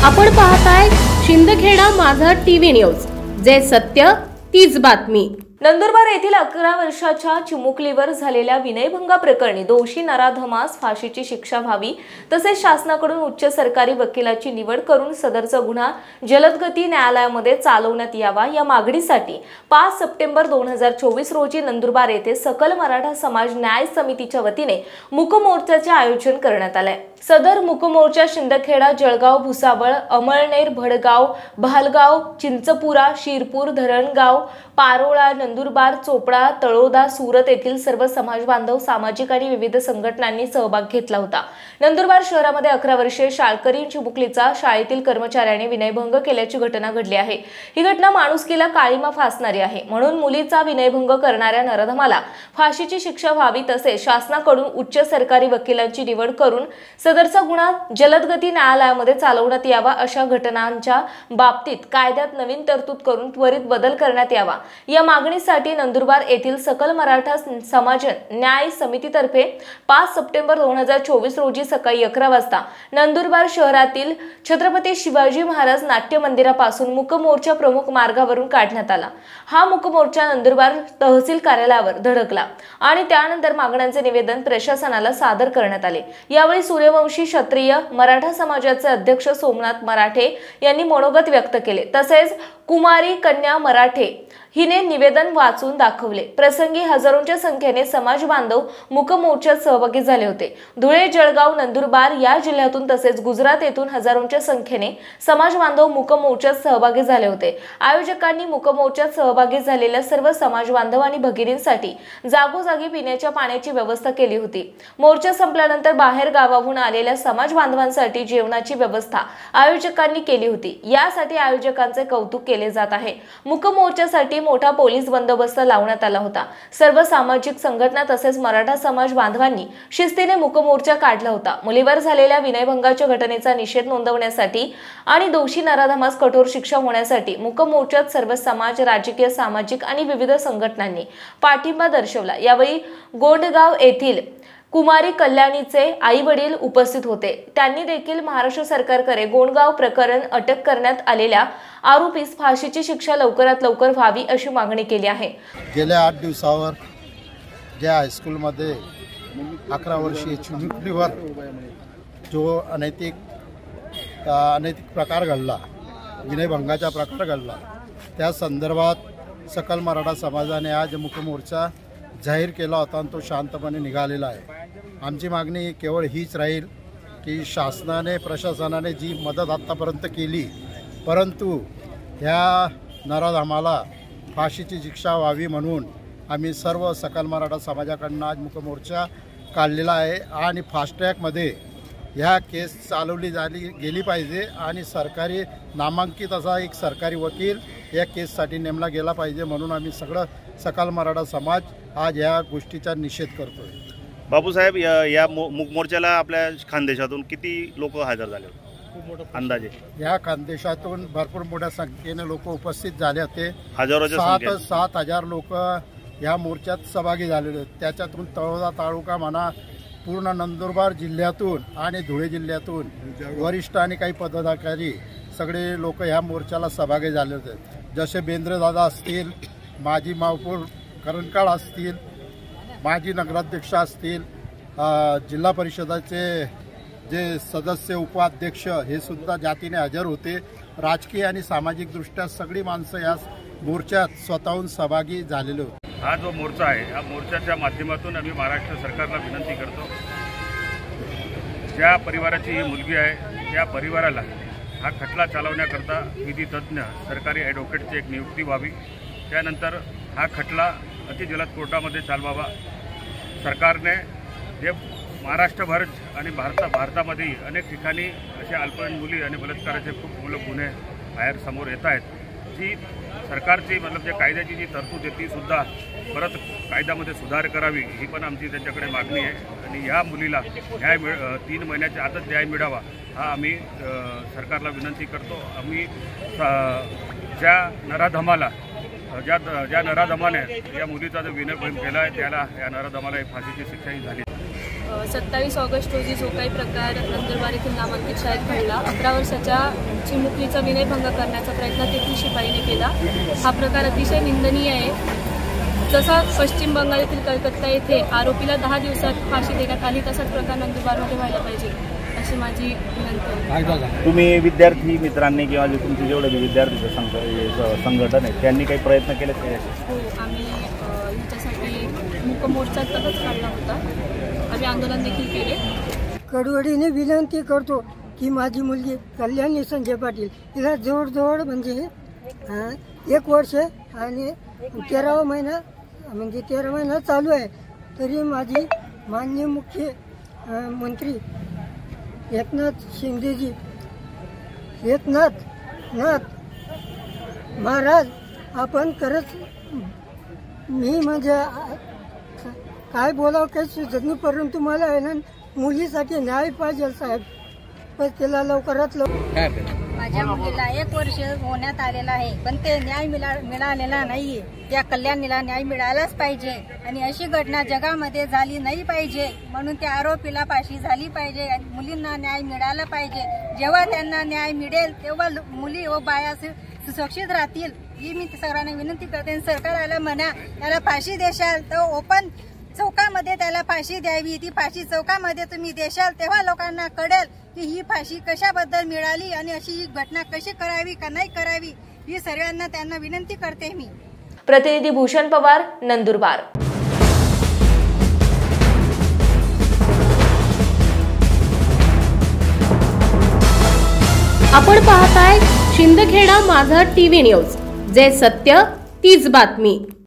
आपण पाहताय शिंदखेडा माझा टीव्ही न्यूज, जे सत्य तीच बातमी। नंदुरबार येथील 11 वर्षाच्या चिमुकलीवर झालेल्या विनयभंगा प्रकरणी दोषी नराधमास फाशीची शिक्षा व्हावी तसेच शासनाकडून उच्च सरकारी वकिलाची निवड करून सदरचा गुन्हा जलदगती न्यायालयामध्ये चालवण्यात यावा या मागणीसाठी 5 सप्टेंबर 2024 रोजी नंदुरबार येथे सकल मराठा समाज न्याय समितीच्या वतीने मूक मोर्चाचे आयोजन करण्यात आले। सदर मूक मोर्चा शिंदखेडा, जळगाव, भुसावळ, अमळनेर, भडगाव, भालगाव, चिंचपुरा, शिरपूर, धरणगाव, पारोळा, नंदुरबार, चोपडा, तळोदा, सुरत येथील सर्व समाज बांधव, सामाजिक आणि विविध संघटनांनी सहभाग घेतला होता। नंदुरबार शहरामध्ये 11 वर्षीय शाळकरी चिमुकलीचा शाळेतील कर्मचाऱ्याने विनयभंग केल्याची घटना घडली आहे। ही घटना माणुसकीला काळीमा फासणारी आहे, म्हणून मुलीचा विनयभंग करणाऱ्या नराधमाला फाशीची शिक्षा व्हावी तसेच शासनाकडून उच्च सरकारी वकिलांची निवड करून सदरचा गुन्हा जलदगती न्यायालयामध्ये चालवण्यात यावा अशा घटनांच्या बाबतीत कायद्यात नवीन तरतूद करून त्वरित बदल करण्यात यावा या मागणीसाठी नंदुरबार येथील सकल मराठा समाज न्याय समितीतर्फे 5 सप्टेंबर 2024 रोजी सकाळी 11 वाजता नंदुरबार शहरातील छत्रपती शिवाजी महाराज नाट्य मंदिरापासून मूक मोर्चा प्रमुख मार्गावरून काढण्यात आला। हा मूक मोर्चा नंदुरबार तहसील कार्यालयावर धडकला आणि त्यानंतर मागण्यांचे निवेदन प्रशासनाला सादर करण्यात आले। यावेळी सूर्यवंशी क्षत्रिय मराठा समाजाचे अध्यक्ष सोमनाथ मराठे यांनी मनोगत व्यक्त केले तसेच कुमारी कन्या मराठे हिने निवेदन वाचून दाखवले। प्रसंगी हजारोंच्या संख्येने समाज बांधव मूक मोर्चात सहभागी झाले होते। धुळे, जळगाव, नंदुरबार या जिल्ह्यातून तसेच गुजरात येथून हजारोंच्या संख्येने समाज बांधव मूक मोर्चात सहभागी झाले होते। आयोजकांनी मूक मोर्चात सहभागी झालेल्या सर्व समाज बांधव आणि भगिनींसाठी जागोजागी पिण्याच्या पाण्याची व्यवस्था केली होती। मोर्चा संपल्यानंतर बाहेर गावाहून आलेल्या समाज बांधवांसाठी जेवणाची व्यवस्था आयोजकांनी केली होती। यासाठी आयोजकांचे कौतुक केले जात आहे। मूक मोर्चासाठी मोठा पोलीस बंदोबस्त लावण्यात आला होता। सर्व सामाजिक संघटना तसेच मराठा समाज बांधवांनी शिस्तीने मूक मोर्चा काढला होता। मुलीवर झालेल्या विनयभंगाच्या घटनेचा निषेध नोंदवण्यासाठी आणि दोषी नराधमास कठोर शिक्षा होण्यासाठी मूक मोर्चात सर्व समाज, राजकीय, सामाजिक आणि विविध संघटनांनी पाठिंबा दर्शवला। यावेळी गोंडगाव येथील कुमारी कल्याणीचे आई वडील उपस्थित होते। त्यांनी देखील महाराष्ट्र सरकारकडे गोंडगाव प्रकरण अटक करण्यात आलेल्या आरोपीस फाशीची शिक्षा लवकरात लवकर व्हावी अशी मागणी केली आहे। गेल्या 8 दिवसावर ज्या हायस्कूलमध्ये 11 वर्षीय चिमुकलीवर जो अनैतिक प्रकार घडला, विनयभंगाचा प्रकार घडला, त्या संदर्भात सकल मराठा समाजाने आज मूक मोर्चा जाहीर केला होता आणि तो शांतपणे निघालेला आहे। आमची मागणी केवळ हीच राहील की शासनाने, प्रशासनाने जी मदत आत्तापर्यंत केली, परंतु ह्या नराधमाला फाशीची शिक्षा व्हावी म्हणून आम्ही सर्व सकल मराठा समाजाकडून आज मूक मोर्चा काढलेला आहे आणि फास्ट ट्रॅकमध्ये ह्या केस चालवली गेली पाहिजे आणि सरकारी नामांकित असा एक सरकारी वकील या केससाठी नेमला गेला पाहिजे, म्हणून आम्ही सगळं सकल मराठा समाज आज या गोष्टीचा निषेध करतोय। बापूसाहेब, या मूक मोर्चाला आपल्या खानदेशातून किती लोक हजर झाले होते अंदाजे? या खानदेशातून भरपूर मोठ्या संख्येने लोक उपस्थित झाले होते। 7,000 लोक या मोर्चात सहभागी झालेले होते। त्याच्यातून तळोदा तालुका म्हणा, पूर्ण नंदुरबार जिल्ह्यातून आणि धुळे जिल्ह्यातून वरिष्ठ आणि काही पदाधिकारी सगळे लोक ह्या मोर्चाला सहभागी झाले होते। जसे बेंद्रेदादा असतील, माजी महापौर करणकाळ असतील, माजी नगराध्यक्ष असतील, जिल्हा परिषदाचे जे सदस्य, उपाध्यक्ष हे सुद्धा जातीने हजर होते। राजकीय आणि सामाजिक दृष्ट्या सगळी माणसं या मोर्चात स्वतःहून सहभागी झालेले होते। हा जो मोर्चा आहे, या मोर्चाच्या माध्यमातून आम्ही महाराष्ट्र सरकारला विनंती करतो, ज्या परिवाराची ही मुलगी आहे त्या परिवाराला हा खटला चालवण्याकरता विधी तज्ज्ञ सरकारी ॲडव्होकेटची एक नियुक्ती व्हावी। त्यानंतर हा खटला अतिजलद कोर्टामध्ये चालवावा। सरकारने जे महाराष्ट्रभर आणि भारतामध्ये अनेक ठिकाणी अशा अल्पवयीन मुली आणि बलात्काराचे खूप मोठे गुन्हे बाहेर समोर येत आहेत, जी सरकारची जे कायद्याची जी तरतूद आहे ती सुद्धा परत कायद्यामध्ये सुधार करावी, ही पण आमची त्यांच्याकडे मागणी आहे। आणि या मुलीला न्याय 3 महिन्याच्या आतच न्याय मिळावा हा आम्ही सरकारला विनंती करतो। आम्ही ज्या नराधमाला ज्या नराधमाने या मुलीचा जो विनयभंग केला आहे त्याला या नराधमाला फाशीची शिक्षाही झाली. 27 ऑगस्ट रोजी जो काही प्रकार नंदुरबार येथील नामांकित शाळेत घडला, 11 वर्षाच्या चिमुकलीचा विनयभंग करण्याचा प्रयत्न तेथील शिपाईने केला. हा प्रकार अतिशय निंदनीय आहे. जसा पश्चिम बंगाल येथील कलकत्ता येथे आरोपीला 10 दिवसात फाशी देण्यात आली, तसाच प्रकार नंदुरबारमध्ये व्हायला पाहिजे अशी माझी विनंती आहे. तुम्ही विद्यार्थी मित्रांनी किंवा जे तुमचे जेवढे विद्यार्थी संघटन आहे त्यांनी काही प्रयत्न केले? हो, आम्ही ह्याच्यासाठी मूक मोर्चा तसंच काढला होता. आम्ही आंदोलन देखील केले. कडवडीने विनंती करतो की माझी मुलगी कल्याणी संजय पाटील तिला जवळजवळ म्हणजे 1 वर्ष आणि 13 महिना म्हणजे 13 महिना चालू आहे, तरी माझी माननीय मुख्य मंत्री एकनाथ शिंदेजी एकनाथ महाराज आपण खरंच मी म्हणजे काय बोलावं काही सुचत नाही, परंतु मला आहे ना मुलीसाठी न्याय पाहिजे साहेब. पण त्याला लवकरात लवकर माझ्या मुलीला 1 वर्ष होण्यात आलेला आहे, पण ते न्याय मिळालेला नाहीये. त्या कल्याणीला न्याय मिळालाच पाहिजे आणि अशी घटना जगामध्ये झाली नाही पाहिजे, म्हणून त्या आरोपीला फाशी झाली पाहिजे आणि मुलींना न्याय मिळाला पाहिजे. जेव्हा त्यांना न्याय मिळेल तेव्हा मुली व बाया सुरक्षित राहतील ही मी सर्वांना विनंती करते. सरकारला म्हणा त्याला फाशी देशाल तर ओपन चौकामध्ये त्याला फाशी द्यावी. ती फाशी चौकामध्ये तुम्ही देशाल तेव्हा लोकांना कळेल की ही फाशी कशाबद्दल मिळाली आणि अशी ही घटना कशी करावी का नाही करावी ही सर्वांना त्यांना विनंती करते मी. प्रतिनिधी भूषण पवार, नंदुरबार. आपण पाहताय शिंदखेडा माझा टीव्ही न्यूज, जे सत्य तीच बातमी.